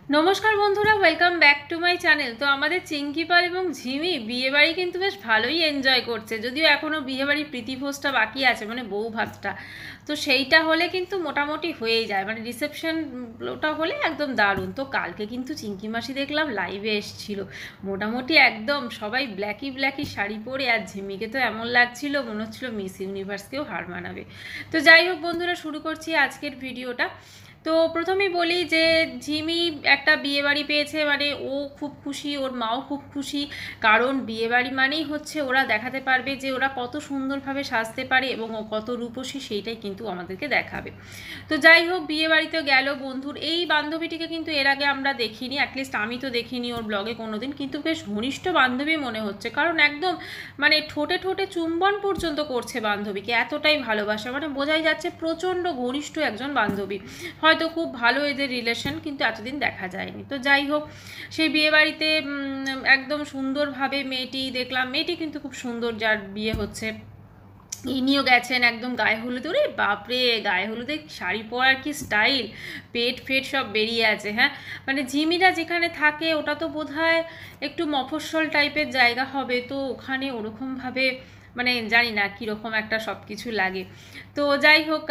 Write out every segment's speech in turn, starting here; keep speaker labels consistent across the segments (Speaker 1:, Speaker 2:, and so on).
Speaker 1: नमस्कार बंधुरा welcome back to my channel. तो हमारे चिंकीपाल और झिमी बिये बाड़ी किन्तु बेश भालोई एनजय करছে, যদিও এখনো বিয়ে বাড়ির প্রীতিভোজটা বাকি আছে, মানে বউ ভাতটা। তো সেইটা হলে কিন্তু মোটামুটি হয়েই যায়, মানে রিসেপশনটা হলে একদম দারুণ। তো কালকে কিন্তু চিঙ্কি মাসি দেখলাম লাইভে এসেছিল, মোটামুটি একদম সবাই ব্ল্যাকি ব্ল্যাকি শাড়ি পরে, আর ঝিমিকে তো এমন লাগছিল মনে হচ্ছিল মিস ইউনিভার্সকেও হার মানাবে। তো যাই হোক বন্ধুরা, শুরু করছি আজকের ভিডিওটা। তো প্রথমেই বলি যে ঝিমি একটা বিয়েবাড়ি পেয়েছে, মানে ও খুব খুশি, ওর মাও খুব খুশি, কারণ বিয়েবাড়ি মানেই হচ্ছে ওরা দেখাতে পারবে যে ওরা কত সুন্দরভাবে সাজতে পারে এবং ও কত রূপসী, সেইটাই কিন্তু আমাদেরকে দেখাবে। তো যাই হোক, বিয়েবাড়িতে গেল বন্ধুর এই বান্ধবীটিকে কিন্তু এর আগে আমরা দেখিনি, অ্যাটলিস্ট আমি তো দেখিনি ওর ব্লগে কোনো দিন, কিন্তু বেশ ঘনিষ্ঠ বান্ধবী মনে হচ্ছে, কারণ একদম মানে ঠোঁটে ঠোঁটে চুম্বন পর্যন্ত করছে বান্ধবীকে, এতটাই ভালোবাসা, মানে বোঝাই যাচ্ছে প্রচণ্ড ঘনিষ্ঠ একজন বান্ধবী। হয়তো খুব ভালো এদের রিলেশন, কিন্তু এতদিন দেখা যায়নি। তো যাই হোক, সেই বিয়েবাড়িতে একদম সুন্দরভাবে মেয়েটি দেখলাম, মেয়েটি কিন্তু খুব সুন্দর যার বিয়ে হচ্ছে, ইনিও গেছেন একদম গায়ে হলুদ। ওরে বাপরে, গায়ে হলুদে শাড়ি পরার কি স্টাইল, পেট ফেট সব বেরিয়ে আছে। হ্যাঁ, মানে ঝিমিরা যেখানে থাকে ওটা তো বোধহয় একটু মফস্বল টাইপের জায়গা হবে, তো ওখানে ওরকমভাবে মানে জানি না কীরকম একটা সব কিছু লাগে। তো যাই হোক,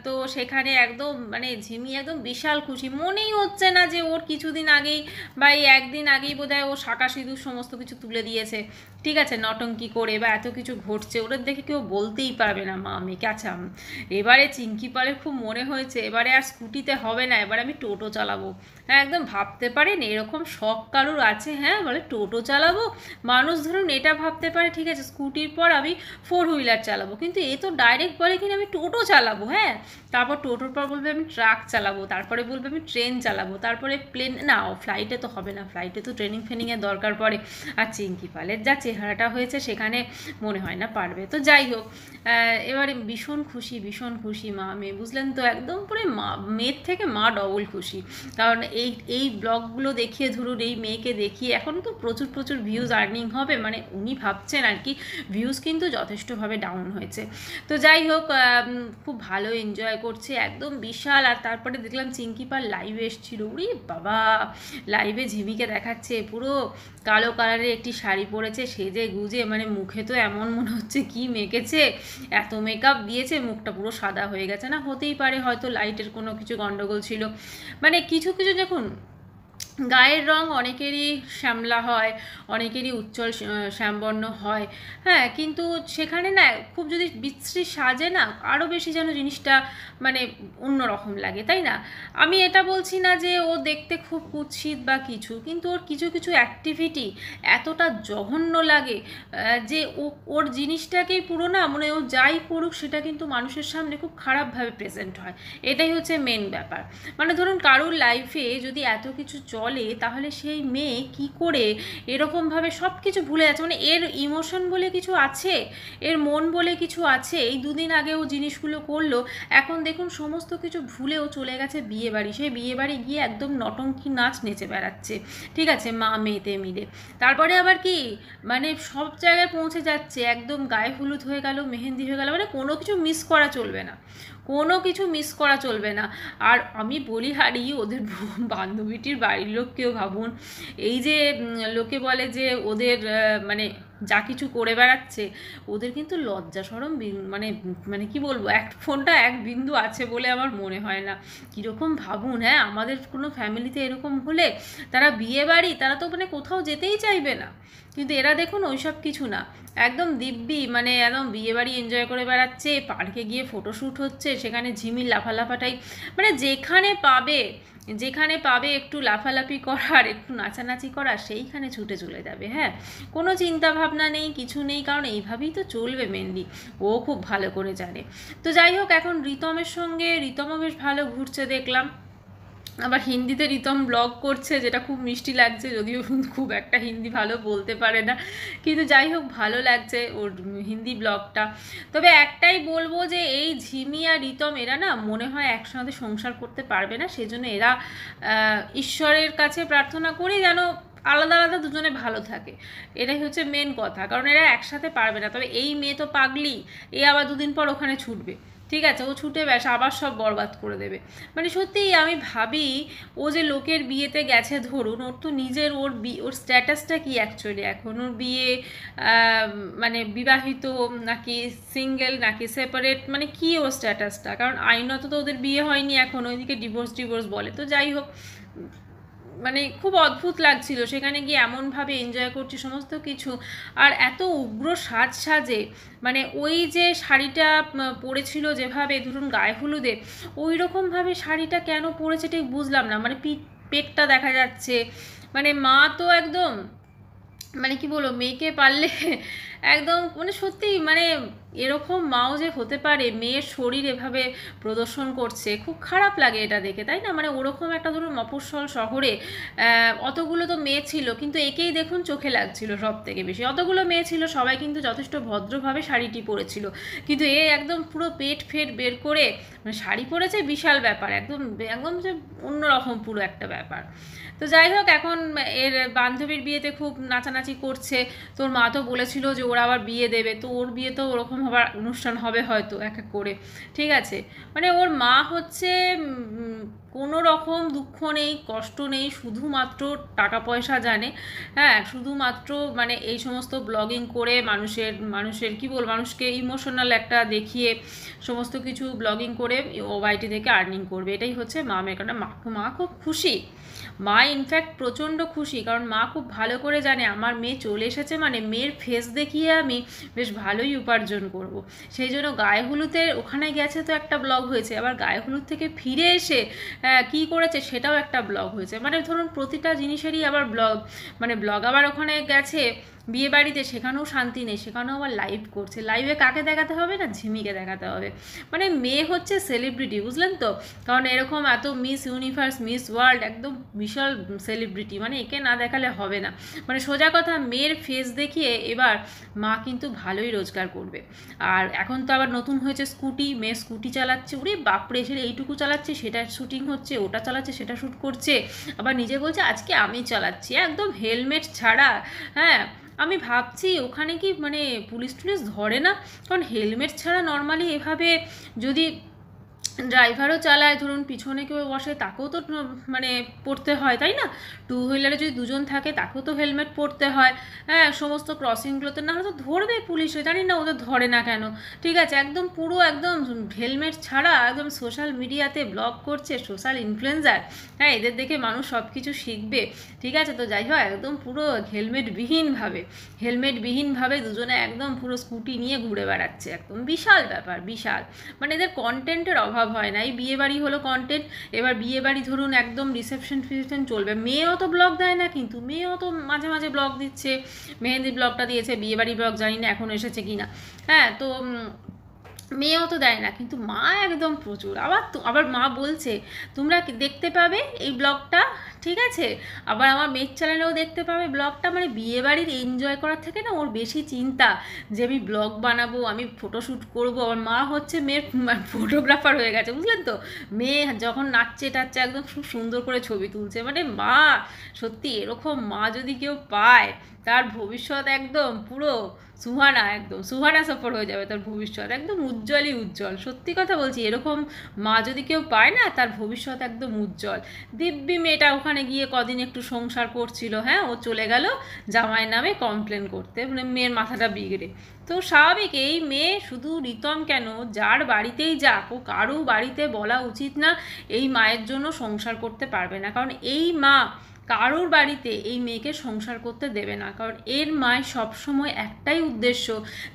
Speaker 1: তো সেখানে একদম মানে ঝিমি একদম বিশাল খুশি, মনেই হচ্ছে না যে ওর কিছুদিন আগেই বা এই একদিন আগেই বোধহয় ও শাঁকা সিঁদুর সমস্ত কিছু তুলে দিয়েছে, ঠিক আছে, নটঙ্কি করে বা এত কিছু ঘটছে, ওদের দেখে কেউ বলতেই পারবে না মা মেয়েকে। আচ্ছা, এবারে চিঙ্কি পালের খুব মনে হয়েছে এবারে আর স্কুটিতে হবে না, এবারে আমি টোটো চালাবো। হ্যাঁ, একদম ভাবতে পারেন এরকম শখ কারুর আছে? হ্যাঁ, বলে টোটো চালাবো। মানুষ ধরুন এটা ভাবতে পারে ঠিক আছে স্কুটির পর আমি 4 হুইলার চালাবো, কিন্তু এ তো ডাইরেক্ট বলে কিনা আমি টোটো চালাবো। হ্যাঁ, তারপর টোটোর পর বলবে আমি ট্রাক চালাবো, তারপরে বলবে আমি ট্রেন চালাবো, তারপরে প্লেন, না ফ্লাইটে তো হবে না, ফ্লাইটে তো ট্রেনিং ফেনিংয়ের দরকার পড়ে। আর চিঙ্কি পালের যা চেহারাটা হয়েছে সেখানে মনে হয় না পারবে। তো যাই হোক, এবারে ভীষণ খুশি, ভীষণ খুশি মা মেয়ে, বুঝলেন তো, একদম পুরো মা মেয়ের থেকে মা ডবল খুশি। কারণ এই এই ব্লগগুলো দেখিয়ে ধরুন, এই মেয়েকে দেখিয়ে এখন তো প্রচুর প্রচুর ভিউজ আর্নিং হবে, মানে উনি ভাবছেন আর কি, ভিউজ কিন্তু যথেষ্টভাবে ডাউন হয়েছে। তো যাই হোক, খুব ভালো এনজয় করছে, একদম বিশাল। আর তারপরে দেখলাম চিঙ্কি পাল লাইভে এসেছিল, উরি বাবা, লাইভে ঝিমিকে দেখাচ্ছে পুরো কালো কালারের একটি শাড়ি পরেছে, সেজে গুজে, মানে মুখে তো এমন মনে হচ্ছে কি মেখেছে, এত মেকআপ দিয়েছে, মুখটা পুরো সাদা হয়ে গেছে। না হতেই পারে হয়তো লাইটের কোনো কিছু গন্ডগোল ছিল, মানে কিছু কিছু দেখুন গায়ের রং অনেকেরই শ্যামলা হয়, অনেকেরই উজ্জ্বল শ্যামবর্ণ হয়। হ্যাঁ, কিন্তু সেখানে না খুব যদি বিশ্রী সাজে না, আরও বেশি যেন জিনিসটা মানে অন্যরকম লাগে, তাই না? আমি এটা বলছি না যে ও দেখতে খুব কুৎসিত বা কিছু, কিন্তু ওর কিছু কিছু অ্যাক্টিভিটি এতটা জঘন্য লাগে যে ওর জিনিসটাকেই পুরো না, মানে ও যাই করুক সেটা কিন্তু মানুষের সামনে খুব খারাপভাবে প্রেজেন্ট হয়, এটাই হচ্ছে মেন ব্যাপার। মানে ধরুন কারুর লাইফে যদি এত কিছু চলে, তাহলে সেই মেয়ে কি করে এরকমভাবে সব কিছু ভুলে যাচ্ছে, মানে এর ইমোশন বলে কিছু আছে, এর মন বলে কিছু আছে। এই দুদিন আগে ও জিনিসগুলো করলো, এখন দেখুন সমস্ত কিছু ভুলেও চলে গেছে বিয়ে বাড়ি, সেই বিয়ে বাড়ি গিয়ে একদম নটঙ্কি নাচ নেচে বেড়াচ্ছে, ঠিক আছে, মা মেয়েতে মিলে। তারপরে আবার কি, মানে সব জায়গায় পৌঁছে যাচ্ছে, একদম গায়ে হলুদ হয়ে গেল, মেহেন্দি হয়ে গেল, মানে কোনো কিছু মিস করা চলবে না, কোনো কিছু মিস করা চলবে না। আর আমি বলি হারি, ওদের বান্ধবীটির বাড়ির লোককেও ভাবুন, এই যে লোকে বলে যে ওদের মানে যা কিছু করে বেড়াচ্ছে, ওদের কিন্তু লজ্জা সরম মানে মানে কি বলবো, এক ফোনটা এক বিন্দু আছে বলে আমার মনে হয় না। কীরকম ভাবুন, হ্যাঁ, আমাদের কোনো ফ্যামিলিতে এরকম হলে তারা বিয়ে বাড়ি, তারা তো মানে কোথাও যেতেই চাইবে না, কিন্তু এরা দেখুন ওইসব কিছু না, একদম দিব্যি মানে একদম বিয়েবাড়ি এনজয় করে বেড়াচ্ছে, পার্কে গিয়ে ফটোশ্যুট হচ্ছে, সেখানে ঝিমির লাফালাফাটাই, মানে যেখানে পাবে একটু লাফালাফি করার, একটু নাচানাচি করার, সেইখানে ছুটে চলে যাবে। হ্যাঁ, কোনো চিন্তা ভাবনা নেই, কিছু নেই, কারণ এইভাবেই তো চলবে মেনলি, ও খুব ভালো করে জানে। তো যাই হোক, এখন রিতমের সঙ্গে, রিতমও বেশ ভালো ঘুরছে দেখলাম, আবার হিন্দিতে রিতম ব্লগ করছে, যেটা খুব মিষ্টি লাগছে, যদিও খুব একটা হিন্দি ভালো বলতে পারে না, কিন্তু যাই হোক ভালো লাগছে ওর হিন্দি ব্লগটা। তবে একটাই বলবো যে এই ঝিমি আর রিতম এরা না মনে হয় একসাথে সংসার করতে পারবে না, সেজন্য এরা ঈশ্বরের কাছে প্রার্থনা করি যেন আলাদা আলাদা দুজনে ভালো থাকে, এটাই হচ্ছে মেন কথা, কারণ এরা একসাথে পারবে না। তবে এই মেয়ে তো পাগলি, এ আবার দুদিন পর ওখানে ছুটবে, ঠিক আছে, ও ছুটে ব্যাস আবার সব বরবাদ করে দেবে। মানে সত্যিই আমি ভাবি, ও যে লোকের বিয়েতে গেছে ধরুন, ওর তো নিজের ওর স্ট্যাটাসটা কি অ্যাকচুয়ালি এখন? ওর বিয়ে মানে বিবাহিত নাকি সিঙ্গেল নাকি সেপারেট, মানে কি ওর স্ট্যাটাসটা? কারণ আইনত তো ওদের বিয়ে হয়নি এখন, ওইদিকে ডিভোর্স বলে। তো যাই হোক, মানে খুব অদ্ভুত লাগছিল সেখানে গিয়ে, এমনভাবে এনজয় করছি সমস্ত কিছু, আর এত উগ্র সাজে, মানে ওই যে শাড়িটা পরেছিল যেভাবে ধরুন গায়ে হলুদে, ওই রকমভাবে শাড়িটা কেন পরেছে ঠিক বুঝলাম না। মানে পেটটা দেখা যাচ্ছে, মানে মা তো একদম, মানে কি বলবো, মেয়েকে পারলে একদম, মানে সত্যি মানে এরকম মাও যে হতে পারে, মেয়ের শরীর এভাবে প্রদর্শন করছে, খুব খারাপ লাগে এটা দেখে, তাই না? মানে ওরকম একটা ধরুন মফস্বল শহরে অতগুলো তো মেয়ে ছিল, কিন্তু একেই দেখুন চোখে লাগছিল সব থেকে বেশি। অতগুলো মেয়ে ছিল, সবাই কিন্তু যথেষ্ট ভদ্রভাবে শাড়িটি পরেছিল, কিন্তু এ একদম পুরো পেট ফেট বের করে মানে শাড়ি পরেছে, বিশাল ব্যাপার, একদম একদম যে অন্যরকম পুরো একটা ব্যাপার। তো যাই হোক, এখন এর বান্ধবীর বিয়েতে খুব নাচানাচি করছে। তোর মা তো বলেছিল যে ওরা আবার বিয়ে দেবে, তো ওর বিয়ে তো ওরকম হবার অনুষ্ঠান হবে হয়তো এক এক করে, ঠিক আছে? মানে ওর মা হচ্ছে কোনো রকম দুঃখ নেই, কষ্ট নেই, শুধুমাত্র টাকা পয়সা জানে। হ্যাঁ, শুধুমাত্র মানে এই সমস্ত ব্লগিং করে মানুষের কি বল, মানুষকে ইমোশনাল একটা দেখিয়ে সমস্ত কিছু ব্লগিং করে ওয়াইটি থেকে আর্নিং করবে, এটাই হচ্ছে মা মেয়ের। কারণ মা খুব খুশি, মা ইনফ্যাক্ট প্রচণ্ড খুশি, কারণ মা খুব ভালো করে জানে আমার মেয়ে চলে এসেছে, মানে মেয়ের ফেস দেখিয়ে আমি বেশ ভালোই উপার্জন করব। সেই জন্য গায়ে হলুদের ওখানে গেছে তো একটা ব্লগ হয়েছে, আবার গায়ে হলুদ থেকে ফিরে এসে কি করেছে সেটাও একটা ব্লগ হয়েছে। মানে ধরুন প্রতিটা জিনিসেরই আবার ব্লগ, মানে ব্লগ আবার ওখানে গেছে বিয়ে বাড়িতে, সেখানেও শান্তি নেই, সেখানেও আবার লাইভ করছে। লাইভে কাকে দেখাতে হবে না, ঝিমিকে দেখাতে হবে। মানে মেয়ে হচ্ছে সেলিব্রিটি, বুঝলেন তো? কারণ এরকম এত মিস ইউনিভার্স, মিস ওয়ার্ল্ড, একদম বিশাল সেলিব্রিটি, মানে একে না দেখালে হবে না। মানে সোজা কথা, মেয়ের ফেস দেখিয়ে এবার মা কিন্তু ভালোই রোজগার করবে। আর এখন তো আবার নতুন হয়েছে স্কুটি, মেয়ে স্কুটি চালাচ্ছে, ওরে বাপরে, সে এইটুকু চালাচ্ছে, সেটা শুটিং হচ্ছে, ওটা চালাচ্ছে, সেটা শ্যুট করছে, আবার নিজে বলছে আজকে আমি চালাচ্ছি, একদম হেলমেট ছাড়া। হ্যাঁ, আমি ভাবছি ওখানে কি মানে পুলিশ টুলিশ ধরে না? কারণ হেলমেট ছাড়া নর্মালি এভাবে যদি ড্রাইভারও চালায়, ধরুন পিছনে কেউ বসে, তাকেও তো মানে পড়তে হয়, তাই না? টু হুইলারে যদি দুজন থাকে তাকেও তো হেলমেট পরতে হয়। হ্যাঁ, সমস্ত ক্রসিংগুলোতে না হলে তো ধরবে পুলিশে, জানি না ওদের ধরে না কেন। ঠিক আছে, একদম পুরো একদম হেলমেট ছাড়া একদম সোশ্যাল মিডিয়াতে ব্লগ করছে, সোশ্যাল ইনফ্লুয়েন্সার। হ্যাঁ, এদের দেখে মানুষ সব কিছু শিখবে, ঠিক আছে? তো যাই হোক, একদম পুরো হেলমেটবিহীনভাবে দুজনে একদম পুরো স্কুটি নিয়ে ঘুরে বেড়াচ্ছে, একদম বিশাল ব্যাপার, বিশাল। মানে এদের কন্টেন্টের অভাব হয় না। এই বিয়েবাড়ি হলো কন্টেন্ট, এবার বিয়েবাড়ি ধরুন একদম রিসেপশন ফিসেপশন চলবে, মেয়েও তো ব্লগ দেয় না, কিন্তু মেয়েও তো মাঝে মাঝে ব্লগ দিচ্ছে, মেহেন্দি ব্লগটা দিয়েছে, বিয়েবাড়ি ব্লগ জানি না এখন এসেছে কিনা। হ্যাঁ, তো মেয়েও তো দেয় না, কিন্তু মা একদম প্রচুর। আবার মা বলছে তোমরা দেখতে পাবে এই ব্লগটা, ঠিক আছে? আবার আমার মেয়ের চ্যানেলেও দেখতে পাবে ব্লগটা। মানে বিয়েবাড়ির এনজয় করার থেকে না ওর বেশি চিন্তা যে আমি ব্লগ বানাবো, আমি ফটোশ্যুট করবো। আমার মা হচ্ছে মেয়ের ফটোগ্রাফার হয়ে গেছে, বুঝলেন তো? মেয়ে যখন নাচছে টাচছে একদম খুব সুন্দর করে ছবি তুলছে। মানে মা সত্যি, এরকম মা যদি কেউ পায়, তার ভবিষ্যৎ একদম পুরো সুহানা সফর হয়ে যাবে, তার ভবিষ্যৎ একদম উজ্জ্বলই উজ্জ্বল। সত্যি কথা বলছি, এরকম মা যদি কেউ পায় না, তার ভবিষ্যৎ একদম উজ্জ্বল। দিব্যি মেয়েটা ওখানে গিয়ে কদিন একটু সংসার করছিল, হ্যাঁ, ও চলে গেল জামাইয়ের নামে কমপ্লেন করতে, মানে মেয়ের মাথাটা বিগড়ে। তো স্বাভাবিক, এই মেয়ে শুধু রিতম কেন, যার বাড়িতেই যাক, ও কারো বাড়িতে বলা উচিত না এই মায়ের জন্য সংসার করতে পারবে না। কারণ এই মা কারোর বাড়িতে এই মেয়েকে সংসার করতে দেবে না। কারণ এর মায়ের সবসময় একটাই উদ্দেশ্য,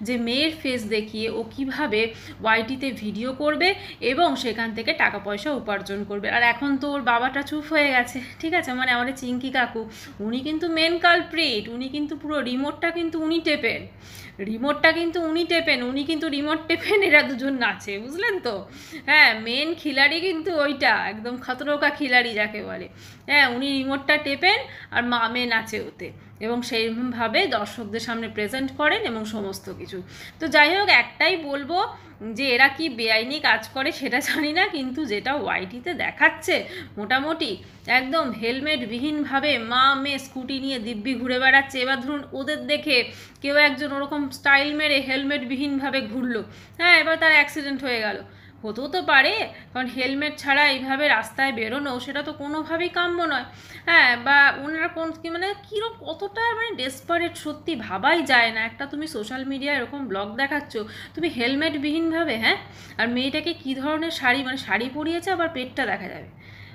Speaker 1: যে মেয়ের ফেস দেখিয়ে ও কিভাবে ওয়াইটিতে ভিডিও করবে এবং সেখান থেকে টাকা পয়সা উপার্জন করবে। আর এখন তো ওর বাবাটা চুপ হয়ে গেছে, ঠিক আছে? মানে আমাদের চিঙ্কি কাকু, উনি কিন্তু মেন কালপ্রিট, উনি কিন্তু পুরো রিমোটটা কিন্তু উনি টেপেন, উনি কিন্তু রিমোট টেপেন, এরা দুজন নাচে, বুঝলেন তো? হ্যাঁ, মেন খিলাড়ি কিন্তু ওইটা, একদম খতরোকা খিলাড়ি যাকে বলে। হ্যাঁ, উনি রিমোটটা টেপেন আর মা মেয়ে নাচে ওতে, এবং সেইভাবে দর্শকদের সামনে প্রেজেন্ট করেন এবং সমস্ত কিছু। তো যাই হোক, একটাই বলবো যে এরা কি বেআইনি কাজ করে সেটা জানি না, কিন্তু যেটা ওয়াইটিতে দেখাচ্ছে মোটামুটি একদম হেলমেটবিহীনভাবে মা মেয়ে স্কুটি নিয়ে দিব্যি ঘুরে বেড়াচ্ছে। এবার ধরুন ওদের দেখে কেউ একজন ওরকম স্টাইল মেরে হেলমেটবিহীনভাবে ঘুরলো, হ্যাঁ, এবার তার অ্যাক্সিডেন্ট হয়ে গেল, হতেও তো পারে, কারণ হেলমেট ছাড়া এইভাবে রাস্তায় বেরোনো সেটা তো কোনোভাবেই কাম্য নয়। হ্যাঁ, বা ওনারা কোন কি মানে কীরকম কতটা মানে ডেসপারেট, সত্যি ভাবাই যায় না। একটা তুমি সোশ্যাল মিডিয়ায় এরকম ব্লগ দেখাচ্ছ, তুমি হেলমেটবিহীনভাবে, হ্যাঁ, আর মেয়েটাকে কী ধরনের শাড়ি, মানে শাড়ি পরিয়েছে, আবার পেটটা দেখা যাবে।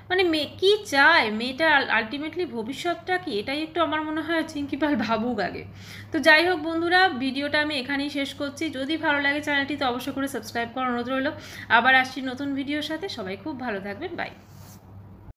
Speaker 1: মানে মেয়ে কী চায়, মেয়েটা আলটিমেটলি ভবিষ্যৎটা কি, এটাই একটু আমার মনে হয় চিঙ্কি পাল ভাবুক আগে। তো যাই হোক বন্ধুরা, ভিডিওটা আমি এখানেই শেষ করছি। যদি ভালো লাগে চ্যানেলটিতে অবশ্যই করে সাবস্ক্রাইব করার অনুরোধ রইল। আবার আসছি নতুন ভিডিওর সাথে। সবাই খুব ভালো থাকবেন, বাই।